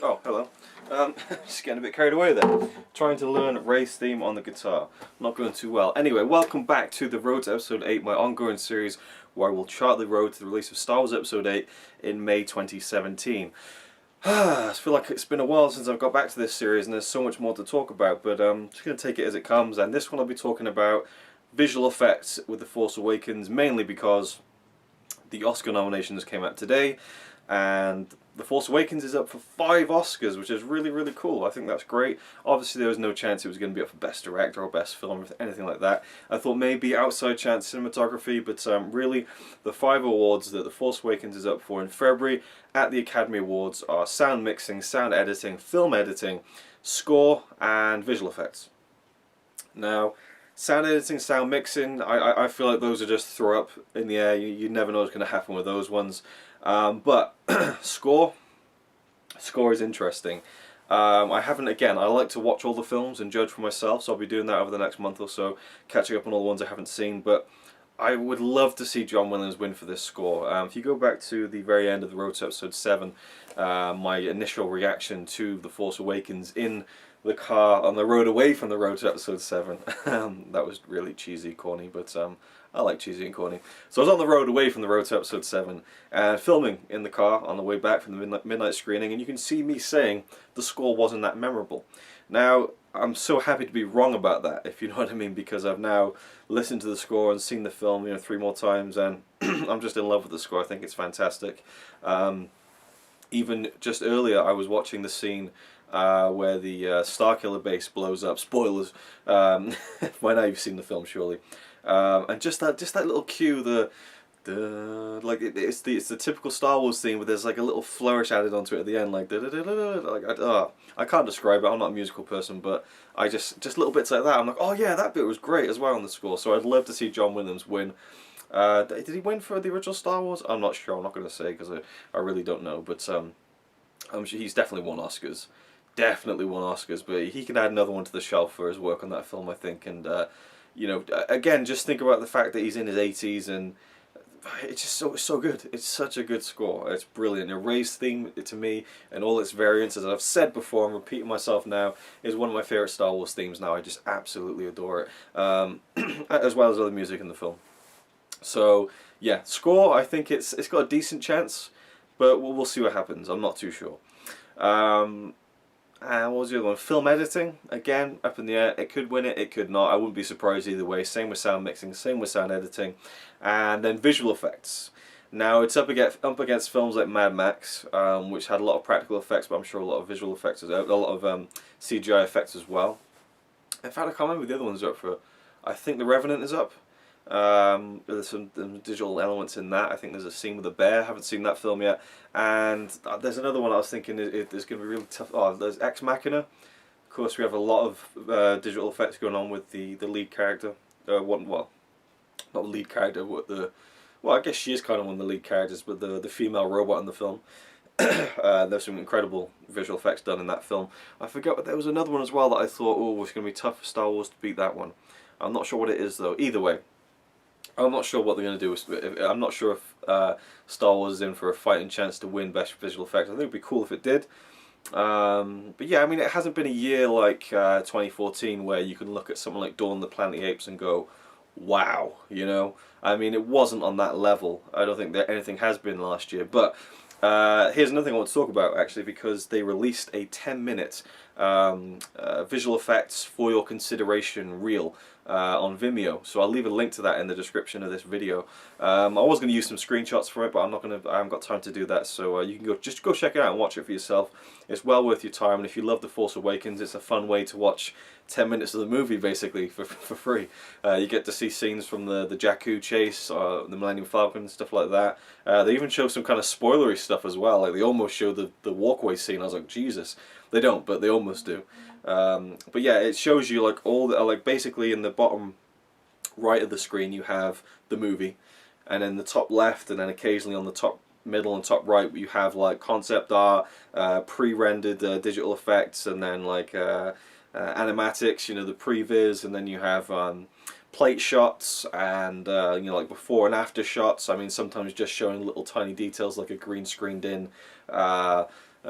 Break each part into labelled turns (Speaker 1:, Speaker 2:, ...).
Speaker 1: Oh, hello. Just getting a bit carried away there. Trying to learn Ray's theme on the guitar. Not going too well. Anyway, welcome back to The Road to Episode 8, my ongoing series where I will chart the road to the release of Star Wars Episode 8 in May 2017. I feel like it's been a while since I've got back to this series and there's so much more to talk about, but I'm just going to take it as it comes. And this one I'll be talking about visual effects with The Force Awakens, mainly because the Oscar nominations came out today, and The Force Awakens is up for 5 Oscars, which is really, really cool. I think that's great. Obviously there was no chance it was going to be up for Best Director or Best Film or anything like that. I thought maybe outside chance cinematography, but really the 5 awards that The Force Awakens is up for in February at the Academy Awards are sound mixing, sound editing, film editing, score, and visual effects. Now, sound editing, sound mixing, I feel like those are just throw up in the air. You never know what's going to happen with those ones. But score is interesting. I haven't, again, I like to watch all the films and judge for myself, so I'll be doing that over the next month or so, catching up on all the ones I haven't seen, but I would love to see John Williams win for this score. If you go back to the very end of The Road to Episode 7, my initial reaction to The Force Awakens in the car on the road away from The Road to Episode 7, that was really cheesy, corny, but I like cheesy and corny. So I was on the road away from The Road to Episode 7 and filming in the car on the way back from the midnight screening, and you can see me saying the score wasn't that memorable. Now, I'm so happy to be wrong about that, if you know what I mean, because I've now listened to the score and seen the film, 3 more times, and I'm just in love with the score. I think it's fantastic. Even just earlier, I was watching the scene where the Starkiller base blows up. Spoilers. By now you've seen the film, surely. And just that little cue, like it's the typical Star Wars theme, where there's like a little flourish added onto it at the end, like I can't describe it. I'm not a musical person, but I just little bits like that. I'm like, oh yeah, that bit was great as well on the score. So I'd love to see John Williams win. Did he win for the original Star Wars? I'm not sure. I'm not going to say because I really don't know. But I'm sure he's definitely won Oscars. Definitely won Oscars. But he can add another one to the shelf for his work on that film, I think. And again, just think about the fact that he's in his 80s and it's just so good. It's such a good score. It's brilliant. Ray's theme, to me, and all its variants, as I've said before, I'm repeating myself now, is one of my favourite Star Wars themes now. I just absolutely adore it. As well as other music in the film. So, yeah, score, I think it's got a decent chance, but we'll see what happens. I'm not too sure. And what was the other one? Film editing, again, up in the air. It could win it, it could not. I wouldn't be surprised either way. Same with sound mixing, same with sound editing. And then visual effects. Now, it's up against films like Mad Max, which had a lot of practical effects, but I'm sure a lot of visual effects, a lot of CGI effects as well. In fact, I can't remember the other ones are up for. I think The Revenant is up. There's some digital elements in that. I think there's a scene with a bear. I haven't seen that film yet. And there's another one I was thinking is going to be really tough. Oh, there's Ex Machina. Of course, we have a lot of digital effects going on with the lead character. Well, not the lead character, but well, I guess she is kind of one of the lead characters, but the female robot in the film. There's some incredible visual effects done in that film. I forget, but there was another one as well that I thought, oh, it's going to be tough for Star Wars to beat that one. I'm not sure what it is though. Either way, I'm not sure what they're going to do. I'm not sure if Star Wars is in for a fighting chance to win Best Visual Effects. I think it would be cool if it did. But yeah, I mean, it hasn't been a year like 2014 where you can look at something like Dawn of the Planet of the Apes and go, wow, I mean, it wasn't on that level. I don't think that anything has been last year. But here's another thing I want to talk about, actually, because they released a 10-minute visual effects for your consideration reel on Vimeo, so I'll leave a link to that in the description of this video. I was going to use some screenshots for it, but I haven't got time to do that. So you can just go check it out and watch it for yourself. It's well worth your time, and if you love The Force Awakens, it's a fun way to watch 10 minutes of the movie basically for free. You get to see scenes from the Jakku chase, the Millennium Falcon, stuff like that. They even show some kind of spoilery stuff as well. Like they almost show the walkway scene. I was like, Jesus. They don't, but they almost do. But yeah, it shows you like all the, like basically in the bottom right of the screen you have the movie, and then the top left, and then occasionally on the top middle and top right you have like concept art, pre-rendered digital effects, and then like animatics, the previs, and then you have plate shots and like before and after shots. I mean, sometimes just showing little tiny details like a green screened in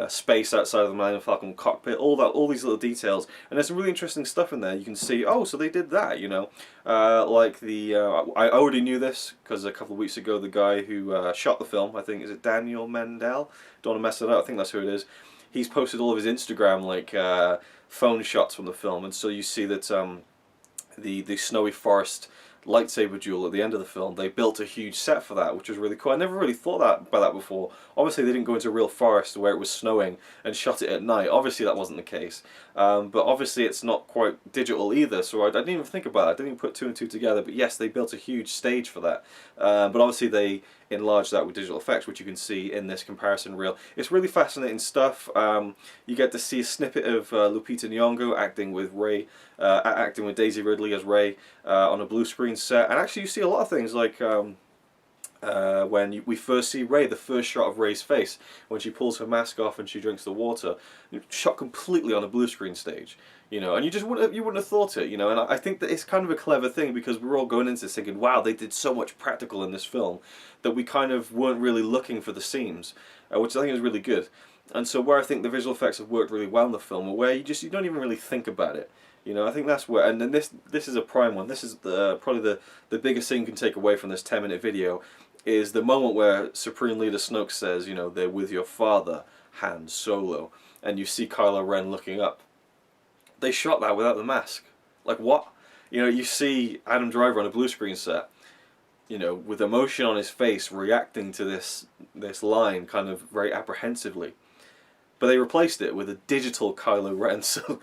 Speaker 1: space outside of the Millennium Falcon cockpit, all these little details, and there's some really interesting stuff in there. You can see, oh, so they did that, you know, like the I already knew this because a couple of weeks ago the guy who shot the film, I think, is it Daniel Mendel? Don't want to mess it up. I think that's who it is. He's posted all of his Instagram like phone shots from the film, and so you see that the snowy forest lightsaber duel at the end of the film, they built a huge set for that, which was really cool. I never really thought about that before. Obviously they didn't go into a real forest where it was snowing and shot it at night. Obviously that wasn't the case. But obviously it's not quite digital either, so I didn't even think about it. I didn't even put two and two together, but yes, they built a huge stage for that. But obviously they enlarged that with digital effects, which you can see in this comparison reel. It's really fascinating stuff. You get to see a snippet of Lupita Nyong'o acting with Rey, acting with Daisy Ridley as Rey on a blue screen set, and actually you see a lot of things like when we first see Rey, the first shot of Rey's face when she pulls her mask off and she drinks the water, shot completely on a blue screen stage, you know, and you wouldn't have thought it, you know. And I think that it's kind of a clever thing because we're all going into this thinking, wow, they did so much practical in this film that we kind of weren't really looking for the seams, which I think is really good. And so where I think the visual effects have worked really well in the film, are where you don't even really think about it. You know, I think that's where, and then this is a prime one. This is probably the biggest thing you can take away from this 10-minute video, is the moment where Supreme Leader Snoke says, you know, they're with your father, Han Solo, and you see Kylo Ren looking up. They shot that without the mask. Like, what? You know, you see Adam Driver on a blue screen set, you know, with emotion on his face, reacting to this line kind of very apprehensively. But they replaced it with a digital Kylo Ren, so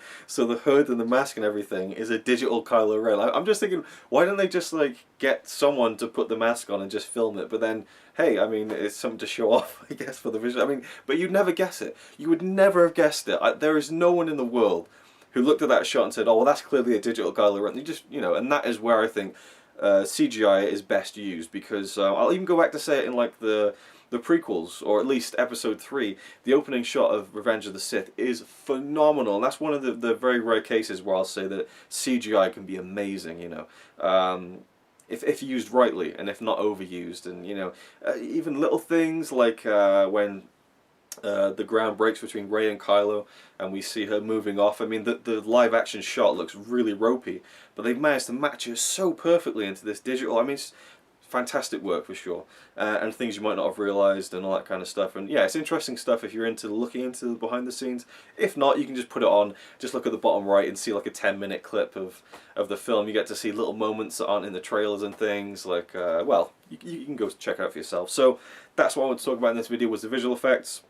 Speaker 1: the hood and the mask and everything is a digital Kylo Ren. I'm just thinking, why don't they just like get someone to put the mask on and just film it? But then, hey, I mean, it's something to show off, I guess, for the visual. I mean, but you'd never guess it. You would never have guessed it. There is no one in the world who looked at that shot and said, oh, well, that's clearly a digital Kylo Ren. You just, you know, and that is where I think CGI is best used, because I'll even go back to say it in like the prequels, or at least episode 3, the opening shot of Revenge of the Sith is phenomenal, and that's one of the very rare cases where I'll say that CGI can be amazing, you know, if used rightly, and if not overused. And, you know, even little things like when the ground breaks between Rey and Kylo, and we see her moving off. I mean, the live action shot looks really ropey, but they've managed to match her so perfectly into this digital. I mean, it's fantastic work for sure, and things you might not have realised and all that kind of stuff. And yeah, it's interesting stuff if you're into looking into the behind the scenes. If not, you can just put it on, just look at the bottom right and see like a 10-minute clip of the film. You get to see little moments that aren't in the trailers and things like, well, you can go check it out for yourself. So that's what I want to talk about in this video, was the visual effects.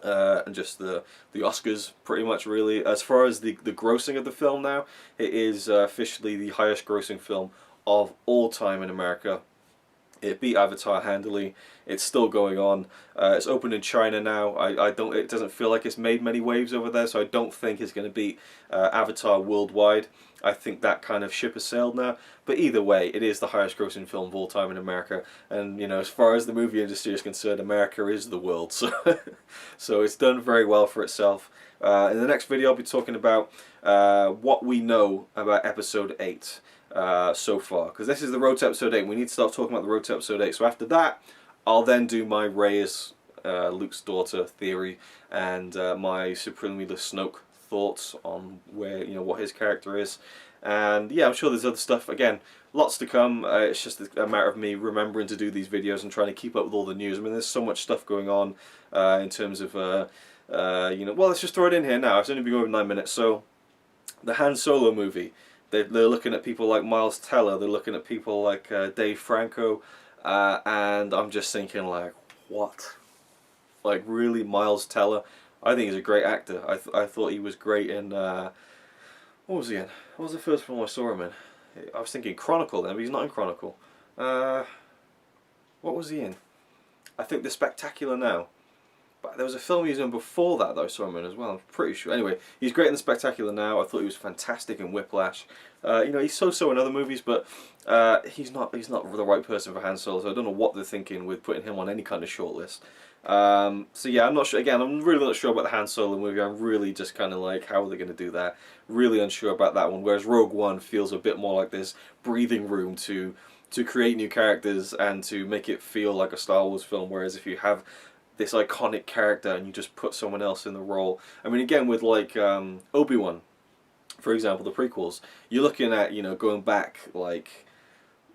Speaker 1: And just the Oscars, pretty much, really. As far as the grossing of the film now, it is officially the highest grossing film of all time in America. It beat Avatar handily. It's still going on. It's open in China now. It doesn't feel like it's made many waves over there, so I don't think it's going to beat Avatar worldwide. I think that kind of ship has sailed now. But either way, it is the highest grossing film of all time in America. And, you know, as far as the movie industry is concerned, America is the world. So, so it's done very well for itself. In the next video, I'll be talking about what we know about Episode 8. So far, because this is the road to episode 8. We need to start talking about the road to episode 8. So after that, I'll then do my Rey is Luke's daughter theory, and my Supreme Leader Snoke thoughts on where, you know, what his character is. And yeah, I'm sure there's other stuff, again, lots to come. It's just a matter of me remembering to do these videos and trying to keep up with all the news. I mean, there's so much stuff going on in terms of you know, well, let's just throw it in here now. It's only been over 9 minutes. So the Han Solo movie, they're looking at people like Miles Teller, they're looking at people like Dave Franco, and I'm just thinking, like, what? Like, really, Miles Teller? I think he's a great actor. I thought he was great in, what was he in? What was the first film I saw him in? I was thinking Chronicle then, but he's not in Chronicle. What was he in? I think The Spectacular Now. But there was a film he was in before that that I saw him in as well, I'm pretty sure. Anyway, he's great in The Spectacular Now. I thought he was fantastic in Whiplash. You know, he's so-so in other movies, but he's not the right person for Han Solo, so I don't know what they're thinking with putting him on any kind of shortlist. So yeah, I'm not sure. Again, I'm really not sure about the Han Solo movie. I'm really just kind of like, how are they going to do that? Really unsure about that one. Whereas Rogue One feels a bit more like this breathing room to create new characters and to make it feel like a Star Wars film. Whereas if you have this iconic character and you just put someone else in the role. I mean, again, with like Obi-Wan, for example, the prequels, you're looking at, you know, going back, like,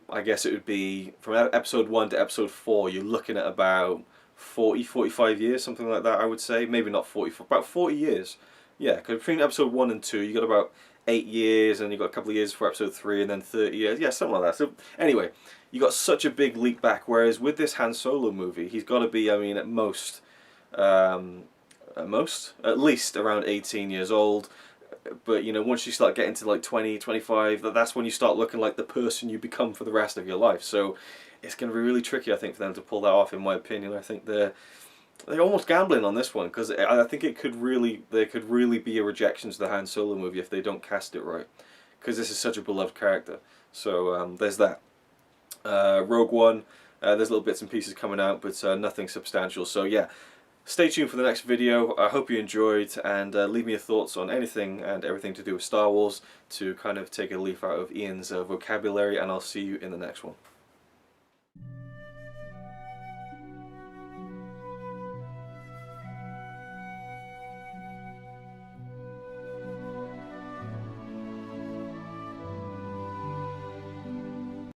Speaker 1: I guess it would be from episode 1 to episode 4, you're looking at about 40, 45 years, something like that, I would say. Maybe not 40, about 40 years. Yeah, because between episode 1 and 2, you got about 8 years, and you got a couple of years for episode 3, and then 30 years. Yeah, something like that. So, anyway, you got such a big leap back, whereas with this Han Solo movie, he's got to be, I mean, at least around 18 years old. But, you know, once you start getting to like 20, 25, that's when you start looking like the person you become for the rest of your life. So it's going to be really tricky, I think, for them to pull that off, in my opinion. I think they're almost gambling on this one, because I think there could really be a rejection to the Han Solo movie if they don't cast it right, because this is such a beloved character. So there's that. Rogue One, there's little bits and pieces coming out, but nothing substantial. So yeah, stay tuned for the next video. I hope you enjoyed, and leave me your thoughts on anything and everything to do with Star Wars, to kind of take a leaf out of Ian's vocabulary, and I'll see you in the next one.